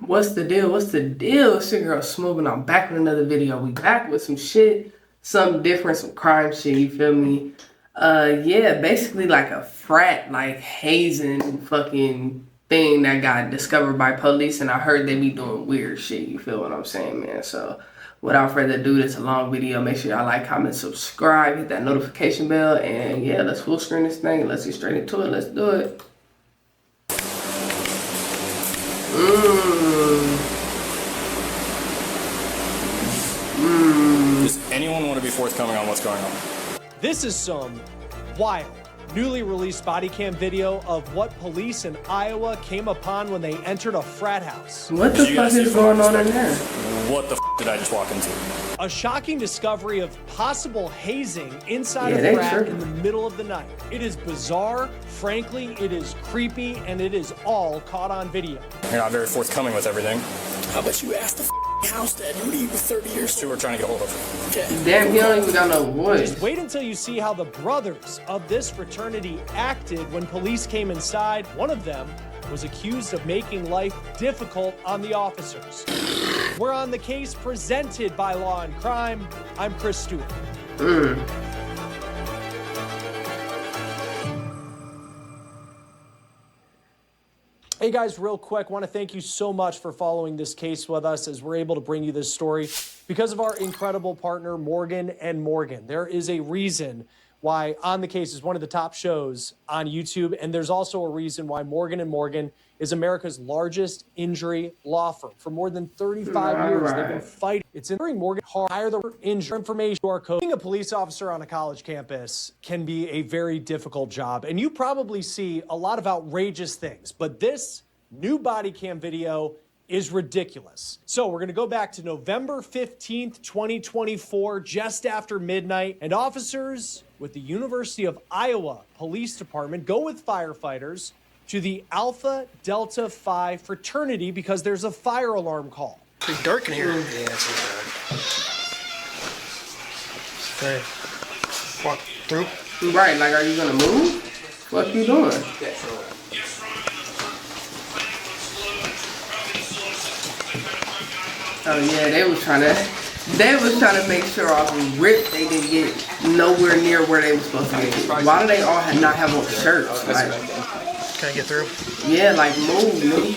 What's the deal? What's the deal? It's your girl Smooth, and I'm back with another video. We back with some shit, something different, some crime shit, you feel me? Yeah, basically like a frat, like hazing fucking thing that got discovered by police, and I heard they be doing weird shit, you feel what I'm saying, man? So, without further ado, this is a long video. Make sure y'all like, comment, subscribe, hit that notification bell, and yeah, let's full screen this thing. Let's get straight into it. Let's do it. Does anyone want to be forthcoming on what's going on? This is some wild, newly released body cam video of what police in Iowa came upon when they entered a frat house. What the fuck is going on in there? What the did I just walk into? A shocking discovery of possible hazing inside a frat in the middle of the night. It is bizarre, frankly, it is creepy, and it is all caught on video. You're not very forthcoming with everything. How about you ask the house dad who do you with 30 years Who we're trying to get hold of. Okay. Damn, he don't even got no voice. Just wait until you see how the brothers of this fraternity acted when police came inside. One of them was accused of making life difficult on the officers. We're on the case presented by Law and Crime. I'm Chris Stewart. Hey guys, real quick, want to thank you so much for following this case with us as we're able to bring you this story. Because of our incredible partner, Morgan & Morgan, there is a reason why On the Case is one of the top shows on YouTube, and there's also a reason why Morgan & Morgan is America's largest injury law firm. For more than 35 years, they've been fighting. It's in Morgan hire the injury information to our code. Being a police officer on a college campus can be a very difficult job, and you probably see a lot of outrageous things, but this new body cam video is ridiculous. So we're gonna go back to November 15th, 2024, just after midnight, and officers with the University of Iowa Police Department go with firefighters to the Alpha Delta Phi fraternity because there's a fire alarm call. Pretty dark in here. Yeah, it's okay. Walk through. Right, like, are you gonna move? What you doing? Oh yeah, they was trying to make sure off of RIP they didn't get nowhere near where they were supposed to get. Why do they all not have on shirts? Like, Can I get through? yeah, like move, man.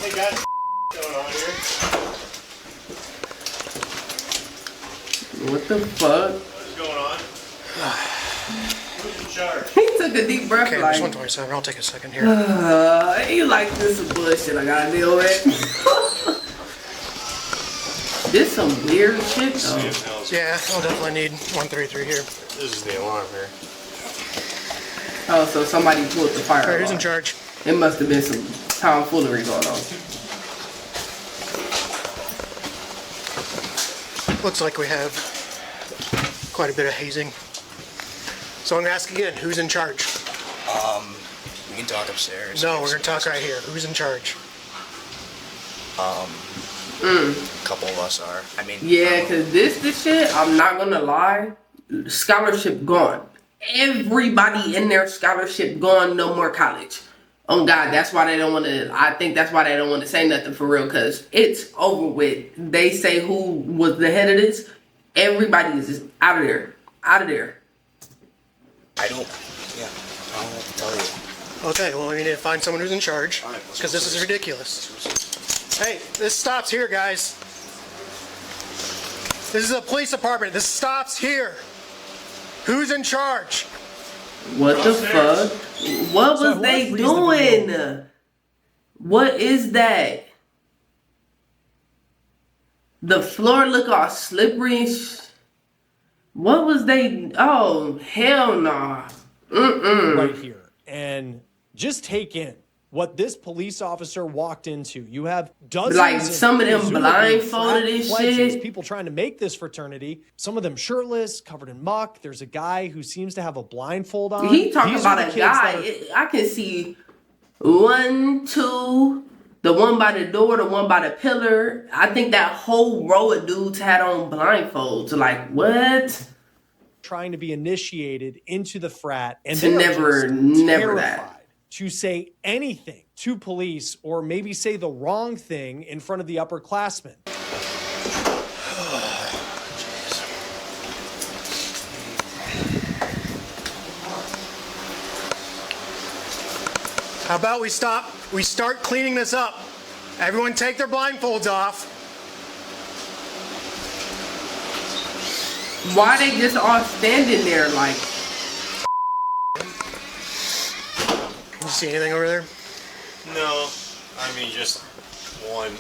Hey guys, what's going on here? What the fuck? What's going on? Who's in charge? He took a deep breath. Okay, like, there's 127. I'll take a second here. You like this some bullshit I gotta deal with. This some weird shit though. Yeah, I'll definitely need 133 here. This is the alarm here. Oh, so somebody pulled the fire All right, who's alarm. in charge? It must have been some tomfoolery going on. Looks like we have quite a bit of hazing. So I'm gonna ask again, who's in charge? We can talk upstairs. No, we're gonna talk right here. Who's in charge? A couple of us are. I mean, Yeah, cause this shit, I'm not gonna lie, scholarship gone. Everybody in their scholarship gone, no more college. Oh God, that's why they don't want to. I think that's why they don't want to say nothing for real, cause it's over with. They say who was the head of this. Everybody is just out of there, out of there. I don't know what to tell you. Okay, well we need to find someone who's in charge, because this is ridiculous. Hey, this stops here, guys. This is a police department. This stops here. Who's in charge? What the fuck? What was they doing? What is that? The floor look all slippery. What was they? Oh, hell nah. Right here. And just take in what this police officer walked into. You have dozens like some of them presumably blindfolded and pledges, shit. people trying to make this fraternity. Some of them shirtless, covered in muck. There's a guy who seems to have a blindfold on. He talking These about are the a kids guy. that are- I can see 1, 2, the one by the door, the one by the pillar. I think that whole row of dudes had on blindfolds. Like, what? trying to be initiated into the frat, and To they're just never that. terrified to say anything to police or maybe say the wrong thing in front of the upperclassmen. How about we start cleaning this up? Everyone take their blindfolds off. Why they just all standing there like? Can you see anything over there? No, I mean just one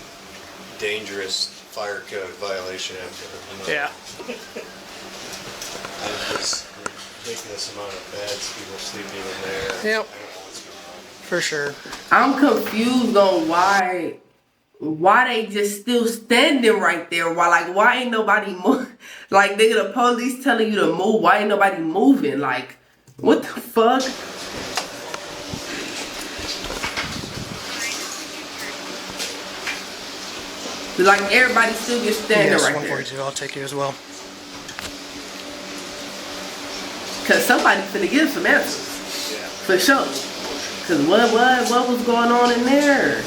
dangerous fire code violation after another. Yeah. And this ridiculous amount of beds, people sleeping in there. Yep. I don't know what's going on. For sure. I'm confused on why they just still standing right there. Why ain't nobody move? Like, nigga, the police telling you to move. Why ain't nobody moving? Like, what the fuck? Like, everybody still just standing Yes, right there. 142. I'll take you as well. Cause somebody finna give some answers. Yeah. For sure. Cause what was going on in there?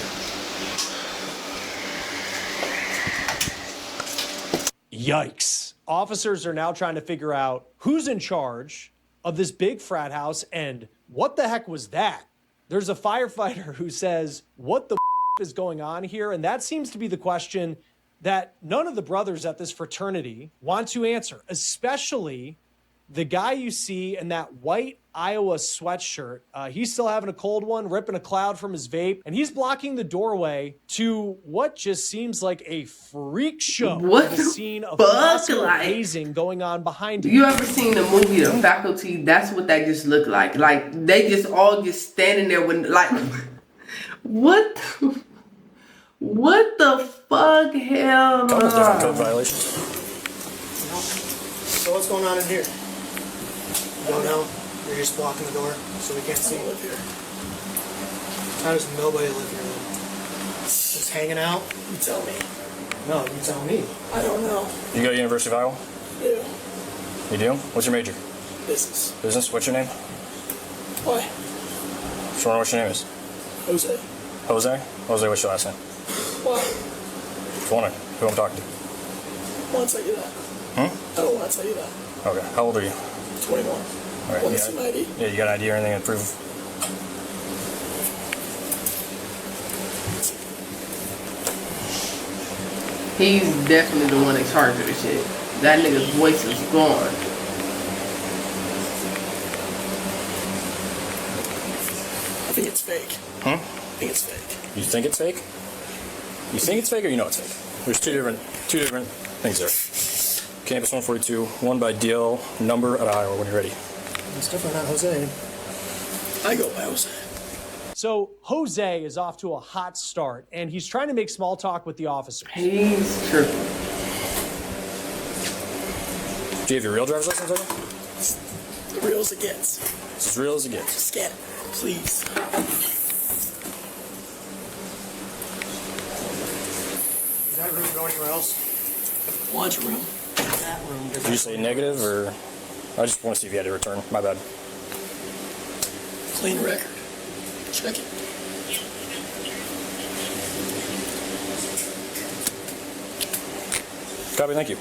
Yikes. Officers are now trying to figure out who's in charge of this big frat house and what the heck was that? There's a firefighter who says, what the is going on here? And that seems to be the question that none of the brothers at this fraternity want to answer, especially the guy you see in that white Iowa sweatshirt. He's still having a cold one, ripping a cloud from his vape, and he's blocking the doorway to what just seems like a freak show. What The the scene of fuck? possible Like, hazing going on behind him. you ever seen the movie The Faculty? That's what that just looked like. Like, they just all just standing there when, like, what the fuck, hell Couple different code no. violations. So what's going on in here? You don't know? You're just blocking the door so we can't see. live here. How does nobody live here then? Just hanging out? You tell me. No, you tell me. I don't know. You go to University of Iowa? Yeah. You do? What's your major? Business. Business? What's your name? Why? Just wondering what your name is. Jose. Jose? Jose, what's your last name? Why? Just wondering who I'm talking to. I want to tell you that. Hmm? I don't want to tell you that. Okay. How old are you? 21. All right. Want You to see got, my ID? yeah, you got an ID or anything to prove? He's definitely the one in charge of the shit. That nigga's voice is gone. I think it's fake. Hmm? I think it's fake. You think it's fake? You think it's fake or you know it's fake? There's two different things there. Campus 142, one by DL, number at Iowa when you're ready. It's definitely not Jose. I go by Jose. So Jose is off to a hot start, and he's trying to make small talk with the officers. He's tripping. Do you have your real driver's license over? The real as it gets. It's as real as it gets. Scan it, please. Is that room going anywhere else? Laundry room. That room. Did you say negative or? I just want to see if you had to return. My bad. Clean record. Check it. Copy, thank you.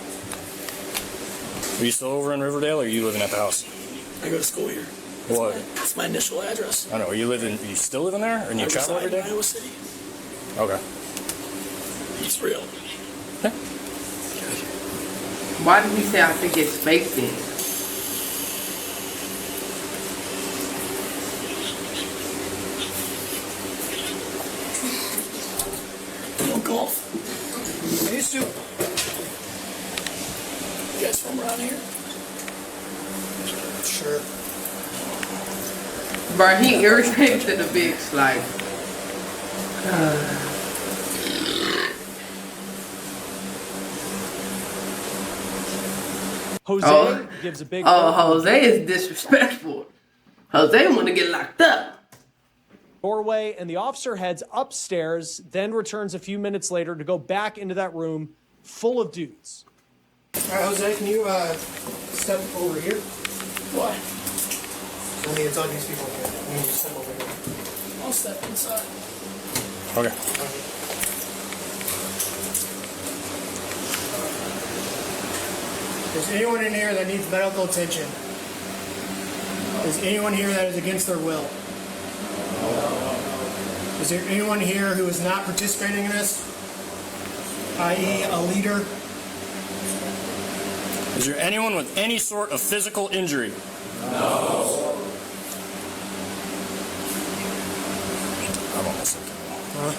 Are you still over in Riverdale or are you living at the house? I go to school here. What? That's my initial address. I don't know. Are you still living there or you I travel reside every in day? Iowa City. Okay. It's real. Why did he say I think it's fake then? You don't golf? I used to. You guys from around here? Sure. Bro, he irritated to the bitch, like. Jose gives a big Jose is disrespectful. Jose want to get locked up. doorway, and the officer heads upstairs, then returns a few minutes later to go back into that room full of dudes. All right, Jose, can you step over here? Why? I mean, it's on these people here. You need to step over here. I'll step inside. Okay. Is anyone in here that needs medical attention? Is anyone here that is against their will? Is there anyone here who is not participating in this? I.e. a leader? Is there anyone with any sort of physical injury? No. I'm almost thinking. Huh?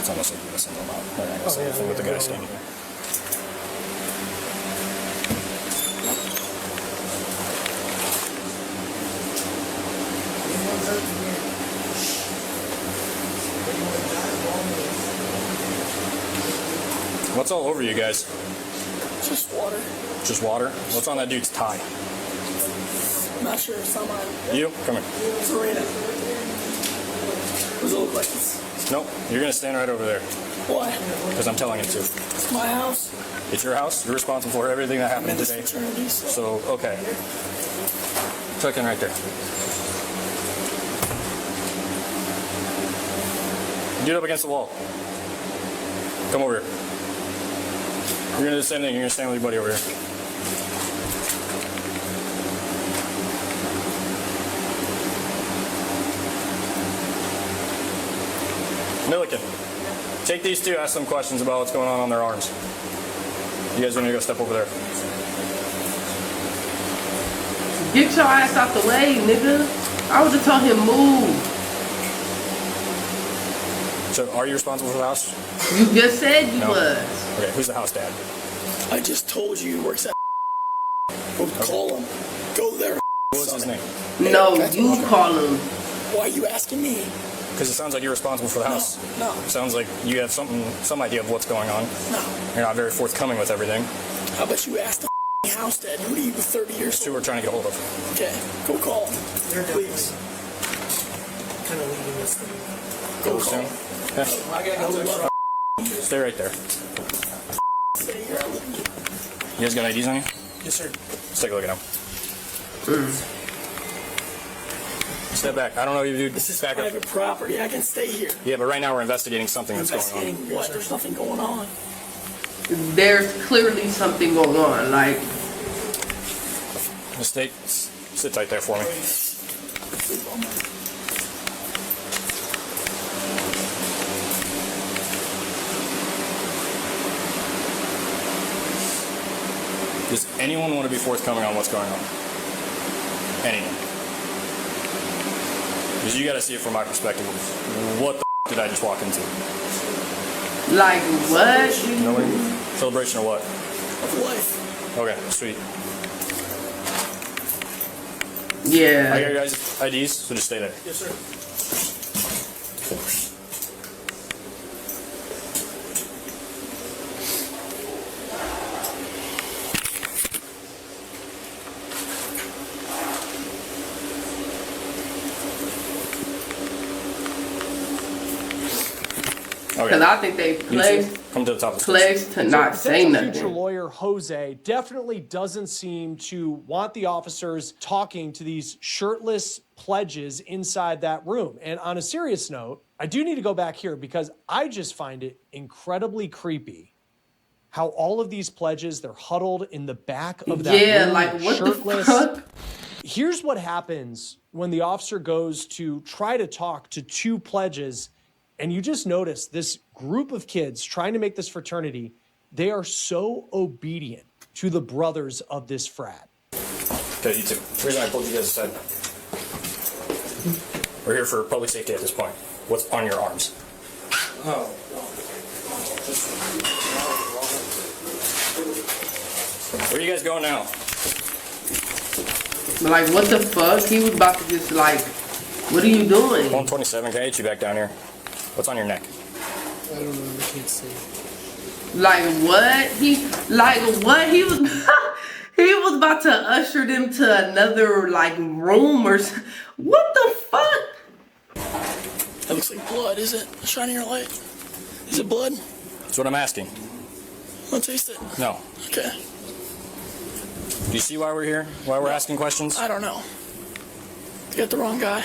It's almost like you listen to them out. They're not going to say anything with the guy standing here. What's all over you guys? Just water. Just water? What's on that dude's tie? I'm not sure. It's not mine. You? Come here. Serena. What does it look like? Nope. You're going to stand right over there. Why? Because I'm telling you to. It's my house. It's your house. You're responsible for everything that happened It's today. fraternity, So, okay. Tuck in right there. Get up against the wall. Come over here. You're going to do the same thing. You're going to stand with your buddy over here. Milliken, take these two, ask them questions about what's going on their arms. You guys want to go step over there? Get your ass out the way, nigga. I would have told him move. So, are you responsible for the house? You just said you No. was. Okay, who's the house dad? I just told you he works at. Go call him. Go there. What was his name? No, you call him. Why are you asking me? Because it sounds like you're responsible for the house. No. It sounds like you have some idea of what's going on. No. You're not very forthcoming with everything. How about you ask the house dad? Who do you 30 years That's who we're trying to get a hold of. Okay. Go call him. Please. Please. Kind of leading this thing. Go call Soon. him. Yeah. I gotta Stay right there. stay here. You guys got IDs on you? Yes, sir. Let's take a look at them. Step back. I don't know if you do. This is Back up. private property. I can stay here. Yeah, but right now we're investigating something that's going on. Investigating what? There's nothing going on. There's clearly something going on. Like, Just sit tight there for me. Does anyone want to be forthcoming on what's going on? Anyone? Because you got to see it from my perspective. What the did I just walk into? like what? You know what I mean? Celebration or what? Of life. Okay, sweet. I got Yeah. your guys' IDs, so just stay there. Yes, sir. Okay. Because I think they You two, pledged come to the top of the stairs. to not say Potential future nothing. lawyer Jose definitely doesn't seem to want the officers talking to these shirtless pledges inside that room. And on a serious note, I do need to go back here because I just find it incredibly creepy how all of these pledges, they're huddled in the back of that Yeah, room, like what shirtless. the fuck? Here's what happens when the officer goes to try to talk to two pledges, and you just notice this group of kids trying to make this fraternity, they are so obedient to the brothers of this frat. Okay, you two. The reason I pulled you guys aside. We're here for public safety at this point. What's on your arms? Oh. Where are you guys going now? But like, what the fuck? He was about to just like, what are you doing? 127, can I get you back down here? What's on your neck? I don't know. I can't see. Like what? He was he was about to usher them to another like room or what the fuck? That looks like blood, is it? Shining your light. Is it blood? That's what I'm asking. Want to taste it? No. Okay. Do you see why we're here? Why we're asking questions? I don't know. You got the wrong guy.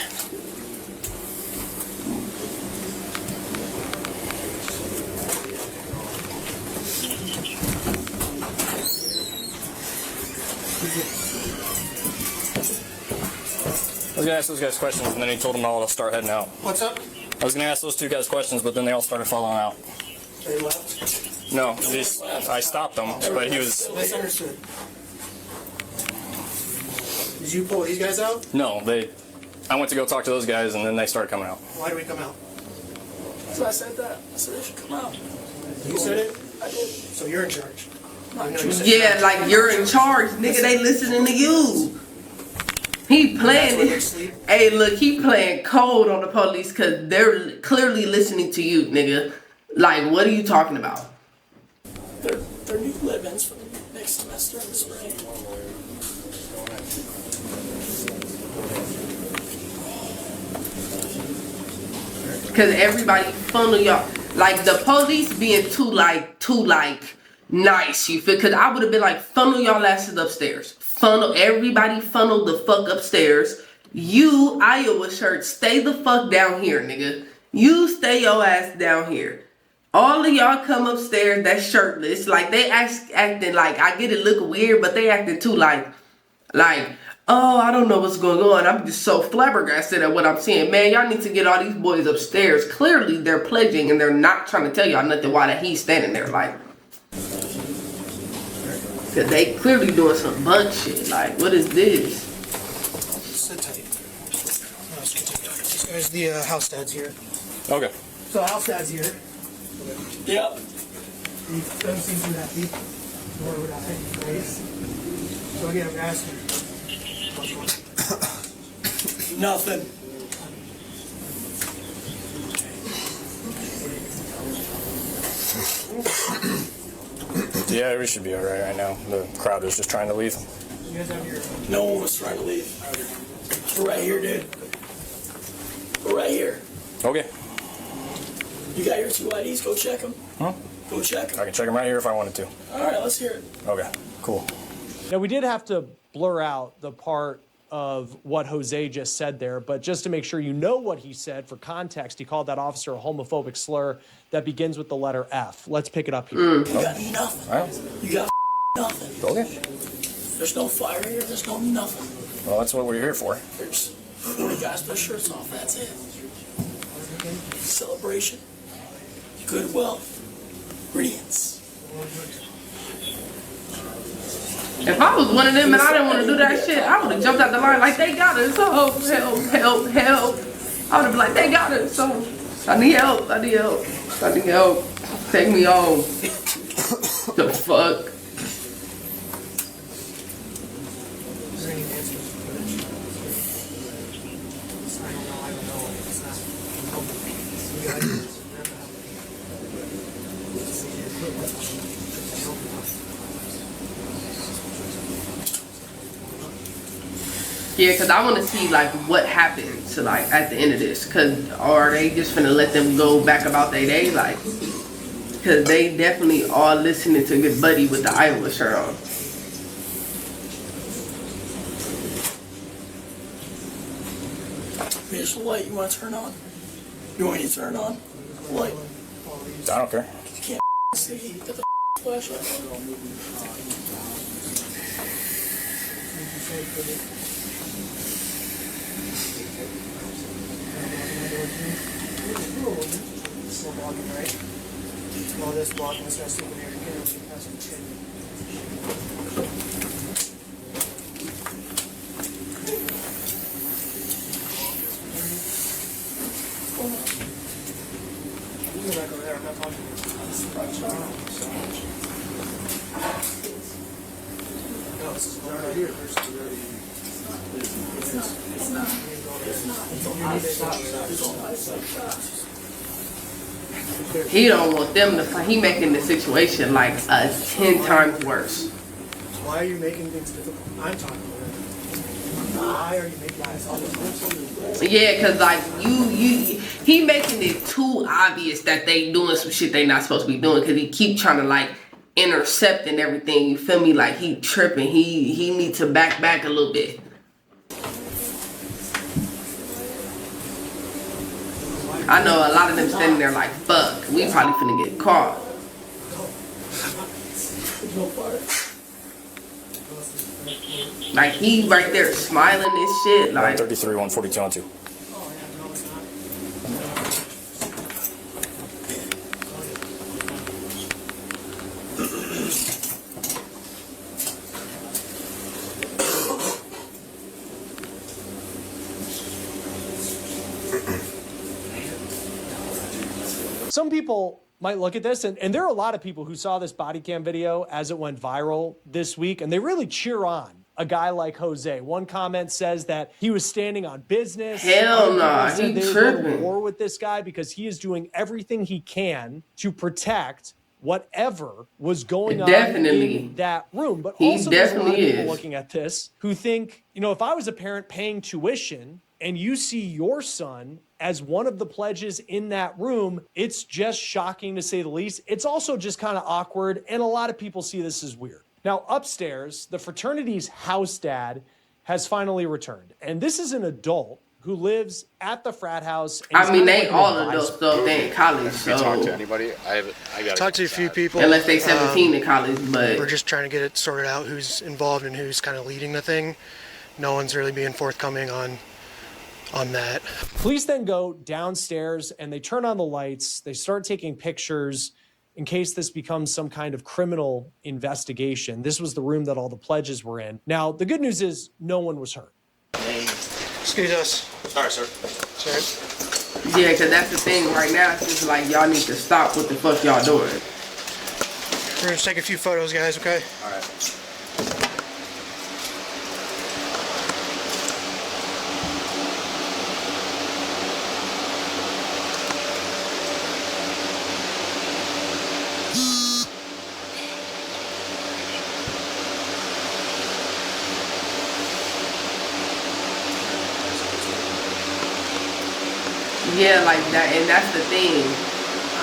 I was gonna ask those guys questions, and then he told them all to start heading out. What's up? I was gonna ask those two guys questions, but then they all started following out. They left. No, I stopped them, but he was. Misunderstood. Did you pull these guys out? No, I went to go talk to those guys, and then they started coming out. Why did we come out? So I said that. I said they should come out. You said it? I did. So you're in charge. I know you said Yeah, like you're in charge, nigga. They listening to you. He That's where they playing. sleep. Hey, look, he playing cold on the police because they're clearly listening to you, nigga. Like, what are you talking about? They're new live-ins for the next semester in the spring. Because everybody funnel y'all. Like, the police being too nice, you feel? Because I would have been like, funnel y'all asses upstairs. Everybody funnel the fuck upstairs. You, Iowa shirt, stay the fuck down here, nigga. You stay your ass down here. All of y'all come upstairs that's shirtless. Like, they acting like, I get it look weird, but they acting too like, oh, I don't know what's going on. I'm just so flabbergasted at what I'm seeing. Man, y'all need to get all these boys upstairs. Clearly, they're pledging and they're not trying to tell y'all nothing while that he's standing there. Like, because they clearly doing some bunch shit. Like, what is this? Sit tight. Let's continue. This guy's the house dad's here. Okay. So house dad's here. Yep. He doesn't seem too happy. Nor would I. Right? So again, I'm asking. Nothing. Yeah, we should be alright right now. The crowd is just trying to leave. You guys have your. No one was trying to leave. We're right here, dude. We're right here. Okay. You got your two IDs? Go check them. Huh? Go check them. I can check them right here if I wanted to. All right, let's hear it. Okay. Cool. Now, we did have to blur out the part of what Jose just said there, but just to make sure you know what he said, for context, he called that officer a homophobic slur that begins with the letter F. Let's pick it up here. You got nothing. All right. You got nothing. Okay. There's no fire here. There's no nothing. Well, that's what we're here for. There's 40 guys with their shirts off. That's it. Celebration. Goodwill. Radiance. If I was one of them and I didn't want to do that shit, I would have jumped out the line like, they got us. Oh, help. I would have been like, they got us. So I need help. Take me home. The fuck? Is there any answers? I don't know. It's not. You guys. Yeah, because I want to see, like, what happened to, like, at the end of this. Because are they just finna let them go back about their day? Like, because they definitely are listening to Good Buddy with the Iowa shirt on. Here's the light. You want to turn on? You want me to turn on? Light. I don't care. You can't see. Got the flashlight. Still blocking, right? All this blocking, this guy's sleeping here. You can't really pass some shit. You go back over there. I'm not talking to you. No, this is right here. He don't want them to fight. He making the situation like 10 times worse. Why are you making things difficult? I'm talking about it. Why are you making things difficult? Yeah, because like he making it too obvious that they doing some shit they not supposed to be doing, because he keep trying to like intercepting everything. You feel me? Like he tripping. He need to back a little bit. I know a lot of them standing there like, fuck, we probably finna get caught. Like he right there smiling and shit. Like 133, 142 on 2. Some people might look at this, and there are a lot of people who saw this body cam video as it went viral this week, and they really cheer on a guy like Jose. One comment says that he was standing on business. hell nah, They he were going to tripping. war with this guy because he is doing everything he can to protect whatever was going on in that room. But He also there's a lot of definitely people is. looking at this who think, you know, if I was a parent paying tuition and you see your son as one of the pledges in that room, it's just shocking to say the least. It's also just kind of awkward, and a lot of people see this as weird. Now, upstairs, the fraternity's house dad has finally returned, and this is an adult who lives at the frat house. And I mean, they like all adults though. They in college, Have you talked to so anybody? I got Talked to a few people. unless they 17 in college, We're but just trying to get it sorted out who's involved and who's kind of leading the thing. No one's really being forthcoming on that. Police then go downstairs and they turn on the lights. They start taking pictures in case this becomes some kind of criminal investigation. This was the room that all the pledges were in. Now, the good news is no one was hurt. Excuse us. Sorry, sir. Sorry. yeah, because that's the thing right now. It's just like y'all need to stop what the fuck y'all doing. We're gonna take a few photos, guys, okay? All right. Yeah, like that, and that's the thing.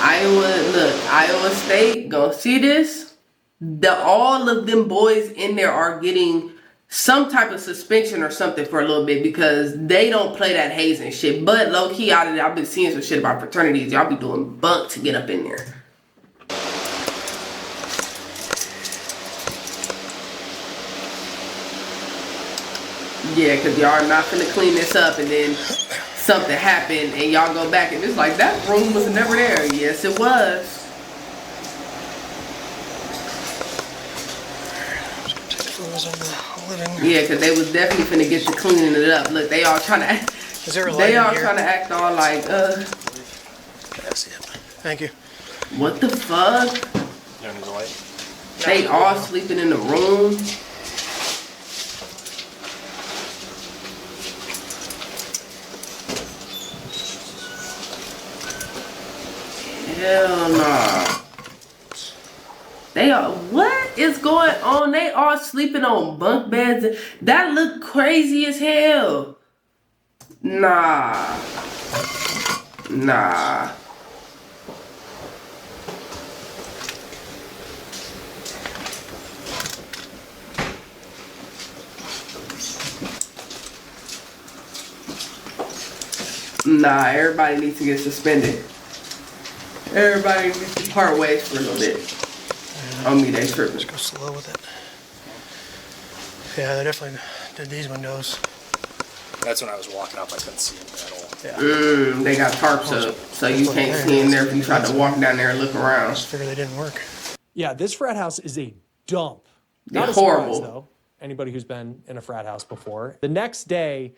Iowa State, go see this. All of them boys in there are getting some type of suspension or something for a little bit because they don't play that hazing shit. But low key, I've been seeing some shit about fraternities. Y'all be doing bunk to get up in there. Yeah, because y'all are not finna clean this up and then something happened and y'all go back and it's like, that room was never there. Yes, it was. Take photos on the living. Yeah, because they was definitely finna get to cleaning it up. Look, they all trying to act. Is there a light They in all here? trying to act all like, That's it. Thank you. what the fuck? Yeah, there's a light. They all sleeping in the room. Hell nah. They are, what is going on? They all sleeping on bunk beds. That look crazy as hell. Nah. Nah. Nah, everybody needs to get suspended. Everybody needs to part ways for a little bit. On me, they tripping. Go slow with it. Yeah, they definitely did these windows. That's when I was walking up. I couldn't see him at all. They got tarps up, so you can't see in there if you try to walk down there and look around. Just figured they didn't work. Yeah, this frat house is a dump. They're Not a horrible. surprise, though. Anybody who's been in a frat house before. The next day,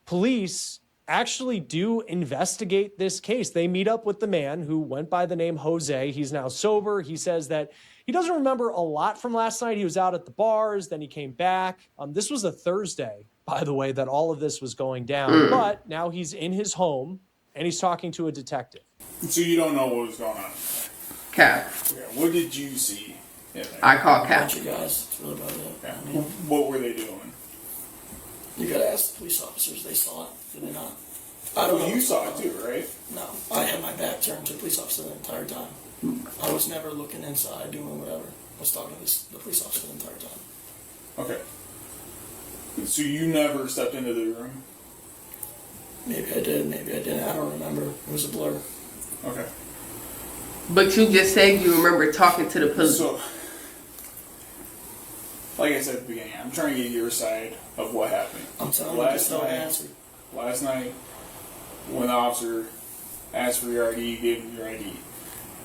police actually do investigate this case. They meet up with the man who went by the name Jose. He's now sober. He says that he doesn't remember a lot from last night. He was out at the bars, then he came back. This was a Thursday, by the way, that all of this was going down. But now he's in his home, and he's talking to a detective. So you don't know what was going on? Cap. Yeah, what did you see? in there? I call Cap. Bunch of guys. That's really about it. Yeah. I mean, What were they doing? you gotta ask the police officers. They saw it. Did they not? I don't know. You saw it too, right? No, I had my back turned to the police officer the entire time. I was never looking inside, doing whatever. was talking to the police officer the entire time. Okay. So you never stepped into the room? Maybe I did, maybe I didn't. I don't remember. It was a blur. Okay. But you just said you remember talking to the police. So, like I said at the beginning, I'm trying to get your side of what happened. I'm telling you, there's no answer. Last night, when the officer asked for your ID, you gave him your ID.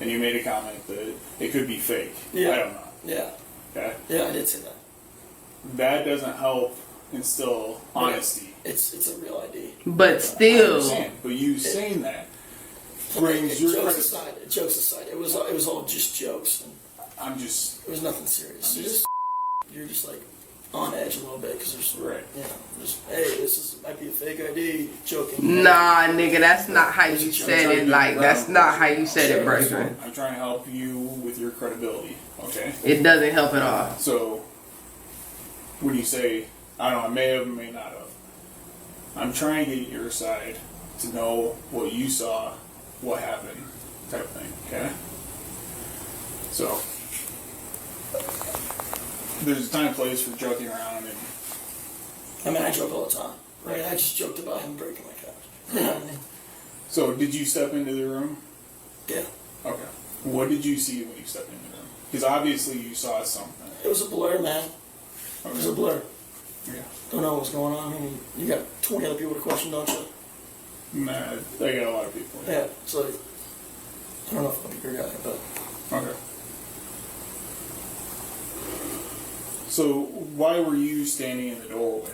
And you made a comment that it could be fake. Yeah. I don't know. Yeah. Okay? Yeah, I did say that. That doesn't help instill honesty. It's a real ID. But I still, understand, but you saying that brings Jokes your credit. aside, jokes aside, it was all just jokes. And I'm just it was nothing serious. You're just like on edge a little bit because there's right. You know, just hey, might be a fake ID. Joking. nah, nigga, that's not how you said it. Like, that's not how you said it, brethren. I'm trying to help you with your credibility. Okay. It doesn't help at all. So when you say, I don't know, I may have, may not have, I'm trying to get your side to know what you saw, what happened, type of thing. Okay. So there's a time and place for joking around, and I mean, I joke all the time. Right? I just joked about him breaking my couch. You know what I mean? so did you step into the room? Yeah. Okay. What did you see when you stepped into the room? Because obviously you saw something. It was a blur, man. It was a blur. Yeah. Don't know what's going on. I mean, you got 20 other people to question, don't you? Nah, I got a lot of people. Yeah. So I don't know if I'll be your guy, but Okay. So why were you standing in the doorway?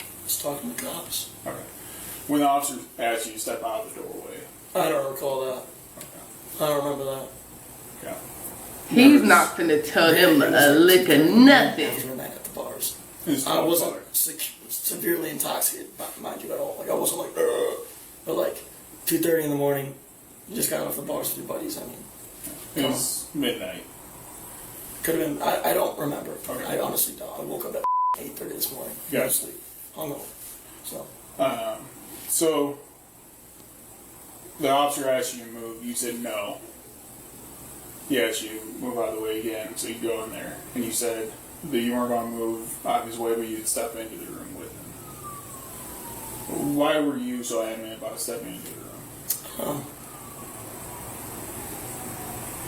I was talking to cops. Okay. When the officer asked you to step out of the doorway. I don't recall that. Okay. I don't remember that. Okay. He's not finna tell them a lick of nothing. It was one night at the bars. It's I not wasn't fire. severely intoxicated, mind you, at all. Like, I wasn't like, ugh. But like, 2:30 in the morning, you just got off the bars with your buddies. I mean, It was midnight. could have been, I don't remember. Okay. I honestly don't. I woke up at 8:30 this morning. Yeah. No sleep. Hungover. So, So the officer asked you to move. You said no. He asked you to move out of the way again, so you go in there. And you said that you weren't going to move out of his way, but you'd step into the room with him. Why were you so adamant about stepping into the room?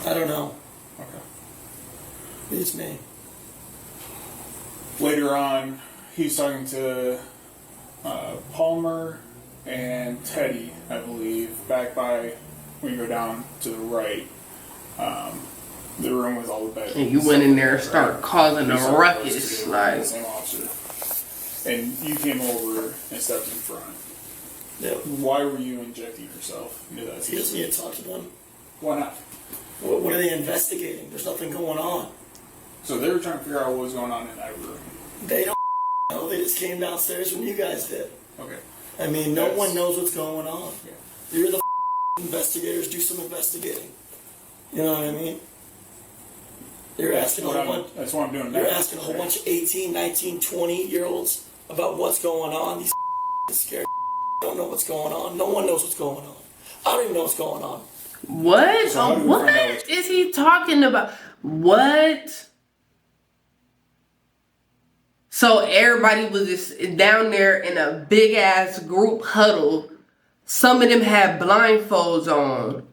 I don't know. Okay. It's me. Later on, he's talking to Palmer and Teddy, I believe, back by when you go down to the right. The room with all the beds. And you went in there and started causing You a saw ruckus, those two, like. the same officer. And you came over and stepped in front. Yeah. Why were you injecting yourself into that He doesn't situation? need to talk to them. Why not? What are they investigating? There's nothing going on. So they were trying to figure out what was going on in that room. They don't know. They just came downstairs when you guys did. Okay. I mean, no That's- one knows what's going on. Yeah. You're the investigators. Do some investigating. You know what I mean? You're asking a whole bunch. That's what I'm doing now. You're asking a whole bunch of 18, 19, 20-year-olds about what's going on. These scared don't know what's going on. No one knows what's going on. I don't even know what's going on. What? So how do we What find out is he talking about? What? So everybody was just down there in a big ass group huddle. Some of them had blindfolds on.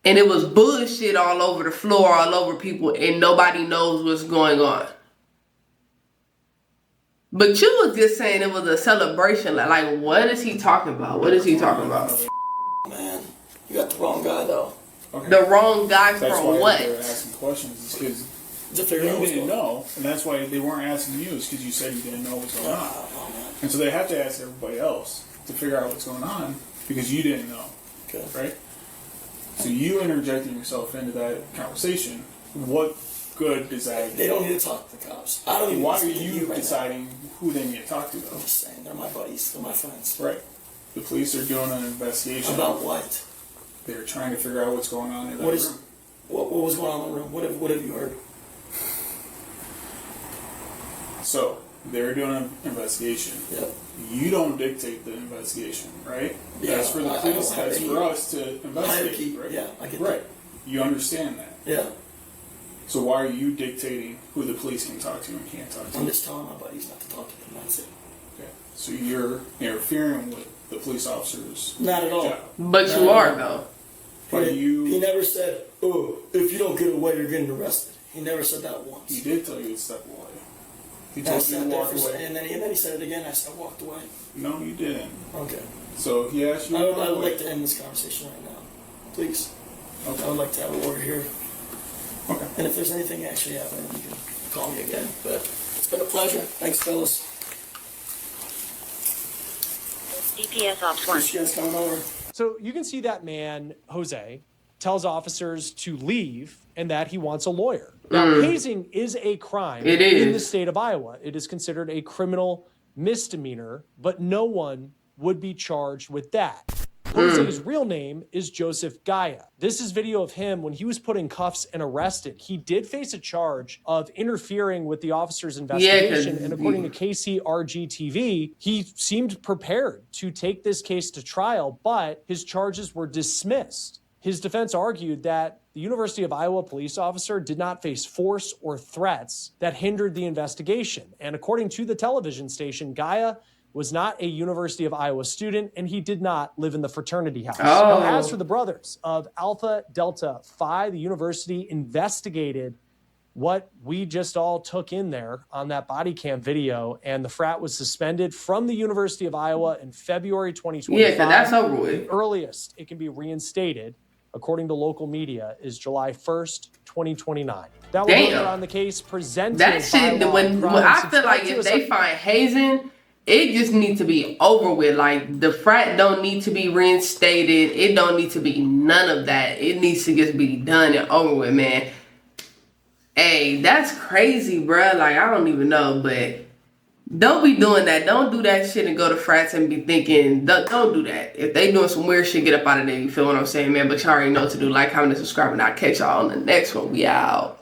And it was bullshit all over the floor, all over people, and nobody knows what's going on. But you was just saying it was a celebration. Like, what is he talking about? What is he talking about? Man, you got the wrong guy, though. Okay. The wrong guy That's from why what? they were asking questions, because To figure out you what's didn't going on. know, and that's why they weren't asking you, is because you said you didn't know what's going on. Oh, man. And so they have to ask everybody else to figure out what's going on, because you didn't know, Okay. right? So you interjecting yourself into that conversation, what good does that They don't need to talk to the cops. I don't even Why are speak to you right deciding who they need to talk to, now. though? I'm just saying, they're my buddies. They're my friends. Right. The police are doing an investigation. About what? They're trying to figure out what's going on in that What is? room. What was going on in the room? What have you heard? So, they're doing an investigation. Yeah. You don't dictate the investigation, right? Yeah, That's for the I police. don't have That's any for us to investigate, hierarchy. right? Yeah, I get Right. that. You understand that. Yeah. So why are you dictating who the police can talk to and can't talk to? I'm just telling my buddies not to talk to them. That's it. Okay. So you're interfering with the police officers' Not at all. job. But you are though. But He never said, "Oh, if you don't get away, you're getting arrested." He never said that once. He did tell you to step away. He I told you sat to there walk for, away. and then he said it again. I walked away. No, you didn't. Okay. So he asked you I to would, walk I would away. like to end this conversation right now, please. Okay. I would like to have a lawyer here. Okay. And if there's anything actually happening, you can call me again. But it's been a pleasure. Thanks, fellas. DPS Ops 1. Appreciate you guys coming over. So you can see that man, Jose, tells officers to leave and that he wants a lawyer. Now, hazing is a crime It in the is. state of Iowa. It is considered a criminal misdemeanor, but no one would be charged with that. Jose's real name is Joseph Gaia. This is video of him when he was put in cuffs and arrested. He did face a charge of interfering with the officer's investigation, and according to KCRG TV, he seemed prepared to take this case to trial, but his charges were dismissed. His defense argued that the University of Iowa police officer did not face force or threats that hindered the investigation. And according to the television station, Gaia was not a University of Iowa student, and he did not live in the fraternity house. Oh. Now, as for the brothers of Alpha Delta Phi, the university investigated what we just all took in there on that body cam video, and the frat was suspended from the University of Iowa in February 2025. Yeah, because that's over with. The earliest it can be reinstated, according to local media, is July 1st, 2029. That will Damn. be on the case presented That shit, by when Law I Crime. feel like Subscribe to if us they on- find hazing, it just needs to be over with. Like, the frat don't need to be reinstated. It don't need to be none of that. It needs to just be done and over with, man. Hey, that's crazy, bruh. Like, I don't even know, but don't be doing that. Don't do that shit and go to frats and be thinking, don't do that. If they doing some weird shit, get up out of there. You feel what I'm saying, man? But you already know what to do. Like, comment, and subscribe, and I'll catch y'all on the next one. We out.